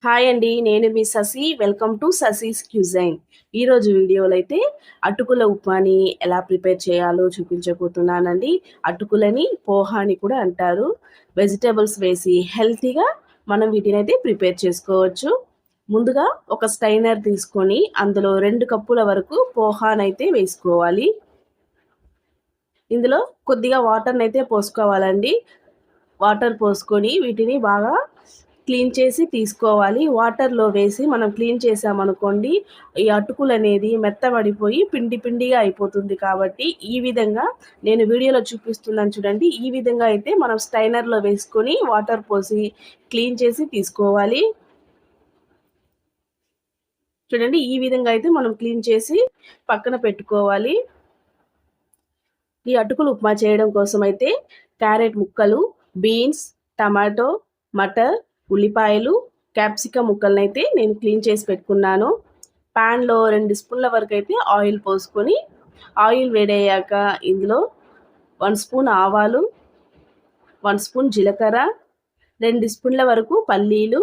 Hi అండి. నేను మీ Sashi. Welcome to Sashi's cuisine. ఈరోజు వీడియోలో అయితే అటుకుల ఉప్మాని ఎలా ప్రిపేర్ చేయాలో చూపించబోతున్నానండి. అటుకులని పోహా అని కూడా అంటారు. వెజిటబుల్స్ వేసి హెల్తీగా మనం వీటినైతే ప్రిపేర్ చేసుకోవచ్చు. ముందుగా ఒక స్టైనర్ తీసుకొని అందులో 2 కప్పుల వరకు పోహానైతే వేసుకోవాలి. ఇందులో కొద్దిగా వాటర్నైతే పోసుకోవాలండి. వాటర్ పోసుకొని వీటిని బాగా క్లీన్ చేసి తీసుకోవాలి. వాటర్‌లో వేసి మనం క్లీన్ చేసామనుకోండి, ఈ అటుకులు అనేది మెత్తబడిపోయి పిండి పిండిగా అయిపోతుంది. కాబట్టి ఈ విధంగా నేను వీడియోలో చూపిస్తున్నాను చూడండి. ఈ విధంగా అయితే మనం స్టైనర్‌లో వేసుకొని వాటర్ పోసి క్లీన్ చేసి తీసుకోవాలి. చూడండి ఈ విధంగా అయితే మనం క్లీన్ చేసి పక్కన పెట్టుకోవాలి. ఈ అటుకులు ఉప్మా చేయడం కోసం అయితే క్యారెట్ ముక్కలు, బీన్స్, టమాటో, మటర్, ఉల్లిపాయలు, క్యాప్సికమ్ ముక్కలనైతే నేను క్లీన్ చేసి పెట్టుకున్నాను. ప్యాన్‌లో 2 స్పూన్ల వరకు అయితే ఆయిల్ పోసుకొని, ఆయిల్ వేడయ్యాక ఇందులో 1 స్పూన్ ఆవాలు, 1 స్పూన్ జీలకర్ర, 2 స్పూన్ల వరకు పల్లీలు,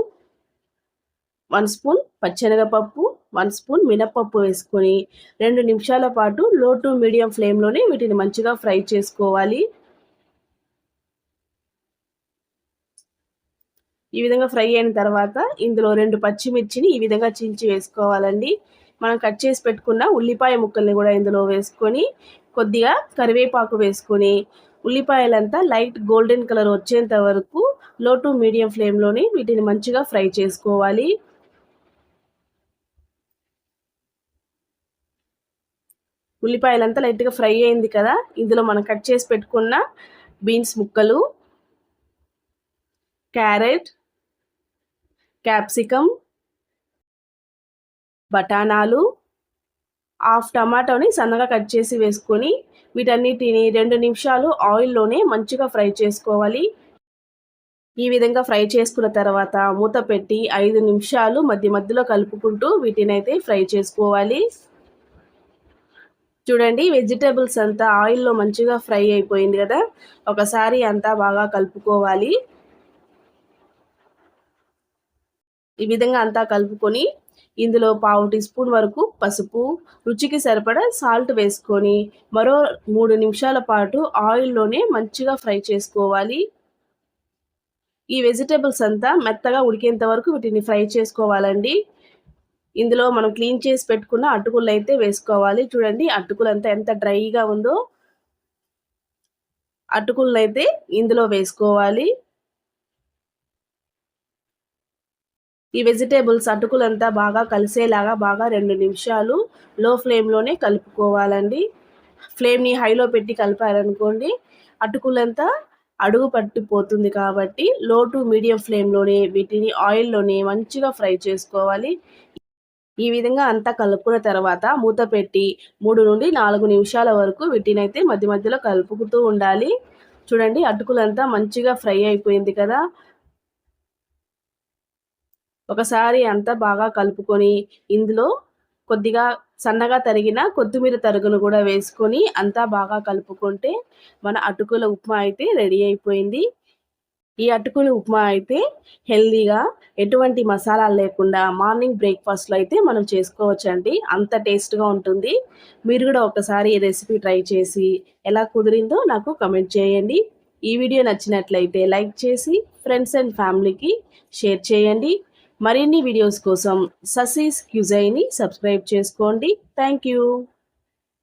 1 స్పూన్ పచ్చెనగపప్పు, 1 స్పూన్ మినపప్పు వేసుకొని 2 నిమిషాల పాటు లో టు మీడియం ఫ్లేమ్‌లోనే వీటిని మంచిగా ఫ్రై చేసుకోవాలి. ఈ విధంగా ఫ్రై అయిన తర్వాత ఇందులో 2 పచ్చిమిర్చిని ఈ విధంగా చించి వేసుకోవాలండి. మనం కట్ చేసి పెట్టుకున్న ఉల్లిపాయ ముక్కల్ని కూడా ఇందులో వేసుకొని, కొద్దిగా కరివేపాకు వేసుకొని, ఉల్లిపాయలంతా లైట్ గోల్డెన్ కలర్ వచ్చేంత వరకు లో టు మీడియం ఫ్లేమ్‌లోనే వీటిని మంచిగా ఫ్రై చేసుకోవాలి. ఉల్లిపాయలంతా లైట్‌గా ఫ్రై అయింది కదా! ఇందులో మనం కట్ చేసి పెట్టుకున్న బీన్స్ ముక్కలు, క్యారెట్, క్యాప్సికమ్, బఠానాలు, హాఫ్ టమాటోని సన్నగా కట్ చేసి వేసుకొని వీటన్నిటిని 2 నిమిషాలు ఆయిల్‌లోనే మంచిగా ఫ్రై చేసుకోవాలి. ఈ విధంగా ఫ్రై చేసుకున్న తర్వాత మూత పెట్టి 5 నిమిషాలు మధ్య మధ్యలో కలుపుకుంటూ వీటినైతే ఫ్రై చేసుకోవాలి. చూడండి వెజిటబుల్స్ అంతా ఆయిల్‌లో మంచిగా ఫ్రై అయిపోయింది కదా! ఒకసారి అంతా బాగా కలుపుకోవాలి. ఈ విధంగా అంతా కలుపుకొని ఇందులో పావు టీ స్పూన్ వరకు పసుపు, రుచికి సరిపడా సాల్ట్ వేసుకొని మరో 3 నిమిషాల పాటు ఆయిల్‌లోనే మంచిగా ఫ్రై చేసుకోవాలి. ఈ వెజిటబుల్స్ అంతా మెత్తగా ఉడికేంత వరకు వీటిని ఫ్రై చేసుకోవాలండి. ఇందులో మనం క్లీన్ చేసి పెట్టుకున్న అటుకులైతే వేసుకోవాలి. చూడండి అటుకులంతా ఎంత డ్రైగా ఉందో. అటుకులనైతే ఇందులో వేసుకోవాలి. ఈ వెజిటబుల్స్ అటుకులంతా బాగా కలిసేలాగా బాగా 2 నిమిషాలు లో ఫ్లేమ్‌లోనే కలుపుకోవాలండి. ఫ్లేమ్‌ని హైలో పెట్టి కలిపారనుకోండి అటుకులంతా అడుగు పట్టిపోతుంది కాబట్టి లో టు మీడియం ఫ్లేమ్‌లోనే వీటిని ఆయిల్‌లోనే మంచిగా ఫ్రై చేసుకోవాలి. ఈ విధంగా అంతా కలుపుకున్న తర్వాత మూత పెట్టి 3-4 నిమిషాల వరకు వీటినైతే మధ్య మధ్యలో కలుపుతూ ఉండాలి. చూడండి అటుకులంతా మంచిగా ఫ్రై అయిపోయింది కదా! ఒకసారి అంతా బాగా కలుపుకొని ఇందులో కొద్దిగా సన్నగా తరిగిన కొత్తిమీర తరుగును కూడా వేసుకొని అంతా బాగా కలుపుకుంటే మన అటుకుల ఉప్మా అయితే రెడీ అయిపోయింది. ఈ అటుకుల ఉప్మా అయితే హెల్తీగా ఎటువంటి మసాలాలు లేకుండా మార్నింగ్ బ్రేక్‌ఫాస్ట్‌లో అయితే మనం చేసుకోవచ్చండి. అంత టేస్ట్‌గా ఉంటుంది. మీరు కూడా ఒకసారి ఈ రెసిపీ ట్రై చేసి ఎలా కుదిరిందో నాకు కామెంట్ చేయండి. ఈ వీడియో నచ్చినట్లయితే లైక్ చేసి ఫ్రెండ్స్ అండ్ ఫ్యామిలీకి షేర్ చేయండి. మరిన్ని వీడియోస్ కోసం శశిస్ క్యూజైని సబ్స్క్రైబ్ చేసుకోండి. Thank you.